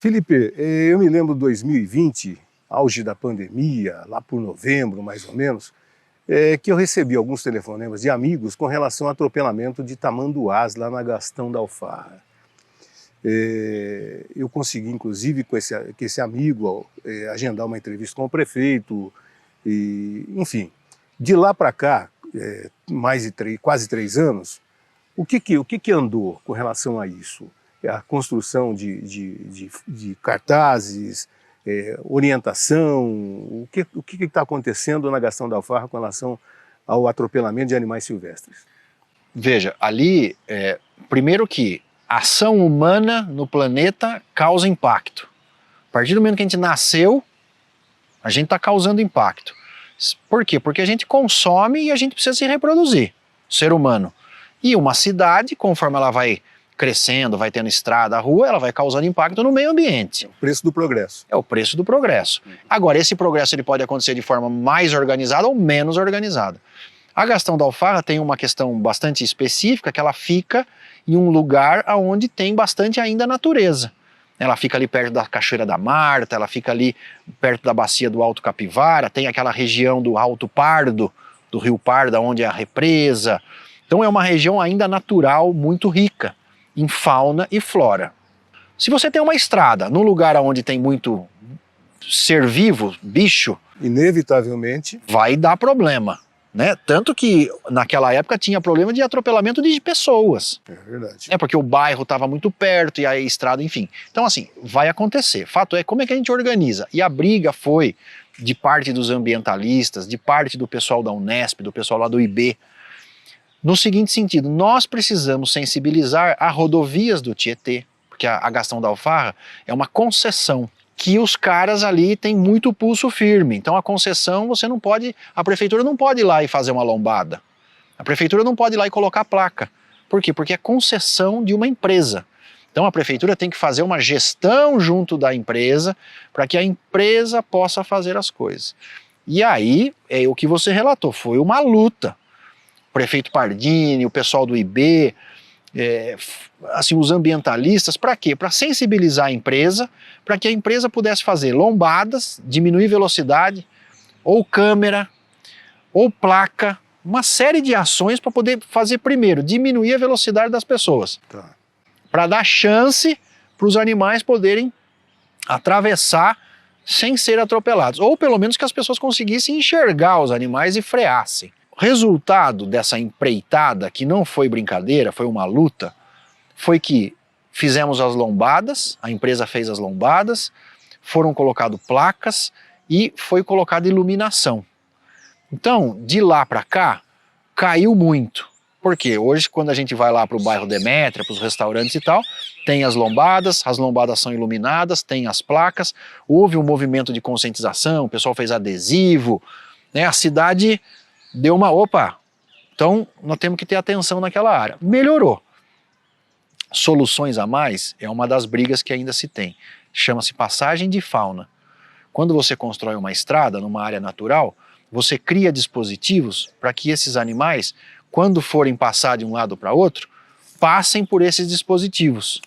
Felipe, eu me lembro de 2020, auge da pandemia, lá por novembro mais ou menos, que eu recebi alguns telefonemas de amigos com relação ao atropelamento de tamanduás lá na Gastão da Alfarra. Eu consegui, inclusive, com esse amigo, agendar uma entrevista com o prefeito, enfim. De lá para cá, quase 3 anos, o que andou com relação a isso? A construção de cartazes, orientação, o que está acontecendo na Gastão da Alfarra com relação ao atropelamento de animais silvestres? Veja, ali, primeiro que a ação humana no planeta causa impacto. A partir do momento que a gente nasceu, a gente está causando impacto. Por quê? Porque a gente consome e a gente precisa se reproduzir, o ser humano. E uma cidade, conforme ela vai crescendo, vai tendo estrada, rua, ela vai causando impacto no meio ambiente. O preço do progresso. É o preço do progresso. Agora, esse progresso ele pode acontecer de forma mais organizada ou menos organizada. A Gastão da Alfarra tem uma questão bastante específica, que ela fica em um lugar onde tem bastante ainda natureza. Ela fica ali perto da Cachoeira da Marta, ela fica ali perto da bacia do Alto Capivara, tem aquela região do Alto Pardo, do Rio Pardo, onde é a represa. Então é uma região ainda natural muito rica em fauna e flora. Se você tem uma estrada num lugar onde tem muito ser vivo, bicho, inevitavelmente vai dar problema, né? Tanto que naquela época tinha problema de atropelamento de pessoas. É verdade. Porque o bairro estava muito perto e a estrada, enfim. Então assim, vai acontecer. Fato é, como é que a gente organiza? E a briga foi de parte dos ambientalistas, de parte do pessoal da Unesp, do pessoal lá do IB, no seguinte sentido: nós precisamos sensibilizar a rodovias do Tietê, porque a Gastão da Alfarra é uma concessão que os caras ali têm muito pulso firme. Então a concessão você não pode, a prefeitura não pode ir lá e fazer uma lombada. A prefeitura não pode ir lá e colocar placa. Por quê? Porque é concessão de uma empresa. Então a prefeitura tem que fazer uma gestão junto da empresa para que a empresa possa fazer as coisas. E aí, o que você relatou, foi uma luta. O prefeito Pardini, o pessoal do IB, assim, os ambientalistas, para quê? Para sensibilizar a empresa, para que a empresa pudesse fazer lombadas, diminuir velocidade, ou câmera, ou placa, uma série de ações para poder fazer, primeiro, diminuir a velocidade das pessoas, para dar chance para os animais poderem atravessar sem ser atropelados, ou pelo menos que as pessoas conseguissem enxergar os animais e freassem. Resultado dessa empreitada, que não foi brincadeira, foi uma luta, foi que fizemos as lombadas, a empresa fez as lombadas, foram colocadas placas e foi colocada iluminação. Então, de lá para cá, caiu muito. Por quê? Hoje, quando a gente vai lá para o bairro Demétria, para os restaurantes e tal, tem as lombadas são iluminadas, tem as placas, houve um movimento de conscientização, o pessoal fez adesivo, né? A cidade deu uma, opa, então nós temos que ter atenção naquela área. Melhorou. Soluções a mais é uma das brigas que ainda se tem. Chama-se passagem de fauna. Quando você constrói uma estrada numa área natural, você cria dispositivos para que esses animais, quando forem passar de um lado para outro, passem por esses dispositivos.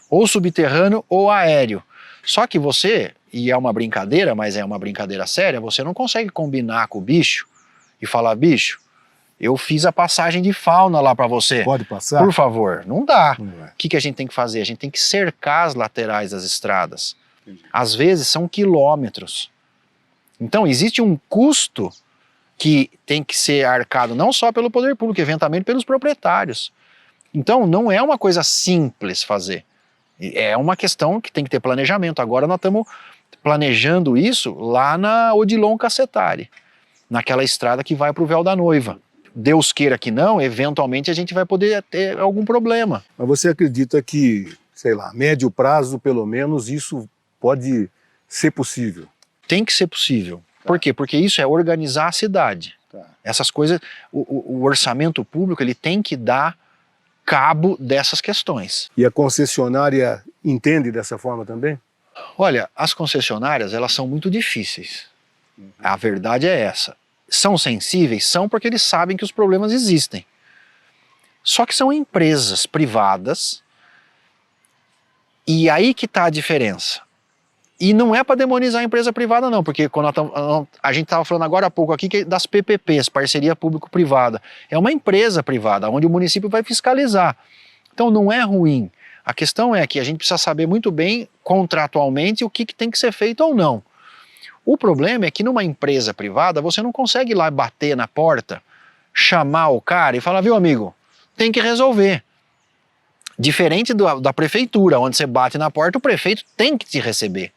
Ou subterrâneo ou aéreo. Só que você, e é uma brincadeira, mas é uma brincadeira séria, você não consegue combinar com o bicho e falar: bicho, eu fiz a passagem de fauna lá para você. Pode passar? Por favor. Não dá. Não é. O que a gente tem que fazer? A gente tem que cercar as laterais das estradas. Às vezes são quilômetros. Então existe um custo que tem que ser arcado não só pelo poder público, eventualmente pelos proprietários. Então não é uma coisa simples fazer. É uma questão que tem que ter planejamento. Agora nós estamos planejando isso lá na Odilon Cacetari, naquela estrada que vai para o Véu da Noiva. Deus queira que não, eventualmente a gente vai poder ter algum problema. Mas você acredita que, sei lá, a médio prazo, pelo menos, isso pode ser possível? Tem que ser possível. Por quê? Porque isso é organizar a cidade. Essas coisas, o orçamento público, ele tem que dar cabo dessas questões. E a concessionária entende dessa forma também? Olha, as concessionárias, elas são muito difíceis. A verdade é essa. São sensíveis? São, porque eles sabem que os problemas existem. Só que são empresas privadas E aí que está a diferença. E não é para demonizar a empresa privada não, porque quando a gente estava falando agora há pouco aqui das PPPs, parceria público-privada. É uma empresa privada, onde o município vai fiscalizar. Então não é ruim. A questão é que a gente precisa saber muito bem, contratualmente, o que tem que ser feito ou não. O problema é que numa empresa privada, você não consegue ir lá bater na porta, chamar o cara e falar, viu amigo, tem que resolver. Diferente da prefeitura, onde você bate na porta, o prefeito tem que te receber.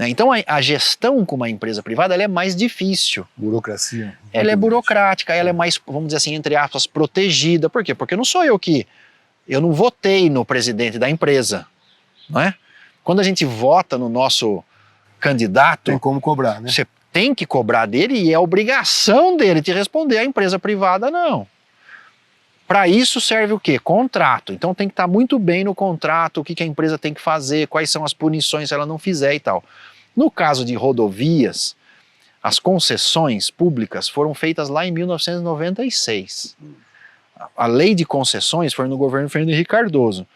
Então a gestão com uma empresa privada ela é mais difícil. Burocracia. Ela é burocrática, ela é mais, vamos dizer assim, entre aspas, protegida. Por quê? Porque não sou eu não votei no presidente da empresa, não é? Quando a gente vota no nosso candidato, tem como cobrar, né? Você tem que cobrar dele e é obrigação dele te responder. A empresa privada não. Para isso serve o quê? Contrato. Então tem que estar muito bem no contrato, o que a empresa tem que fazer, quais são as punições se ela não fizer e tal. No caso de rodovias, as concessões públicas foram feitas lá em 1996. A lei de concessões foi no governo Fernando Henrique Cardoso.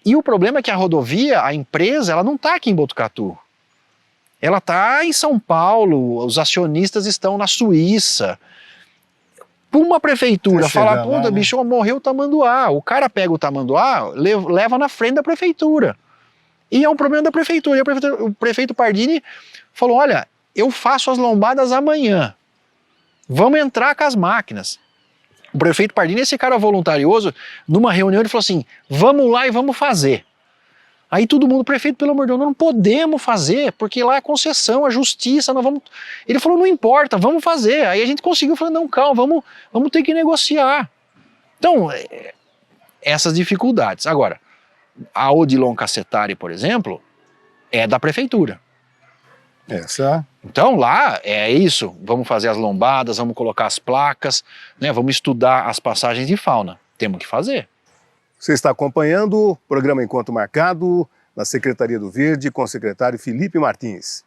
E o problema é que a rodovia, a empresa, ela não está aqui em Botucatu. Ela está em São Paulo, os acionistas estão na Suíça. Para uma prefeitura falar, puta, bicho, morreu o tamanduá. O cara pega o tamanduá, leva na frente da prefeitura. E é um problema da prefeitura. E o prefeito Pardini falou, olha, eu faço as lombadas amanhã. Vamos entrar com as máquinas. O prefeito Pardini, esse cara voluntarioso, numa reunião ele falou assim, vamos lá e vamos fazer. Aí todo mundo, prefeito, pelo amor de Deus, não podemos fazer, porque lá é concessão, a justiça, nós vamos... Ele falou, não importa, vamos fazer. Aí a gente conseguiu, falou, não, calma, vamos ter que negociar. Então, essas dificuldades. Agora, a Odilon Cassetari, por exemplo, é da prefeitura. Então lá é isso, vamos fazer as lombadas, vamos colocar as placas, né, vamos estudar as passagens de fauna. Temos que fazer. Você está acompanhando o programa Encontro Marcado na Secretaria do Verde com o secretário Felipe Martins.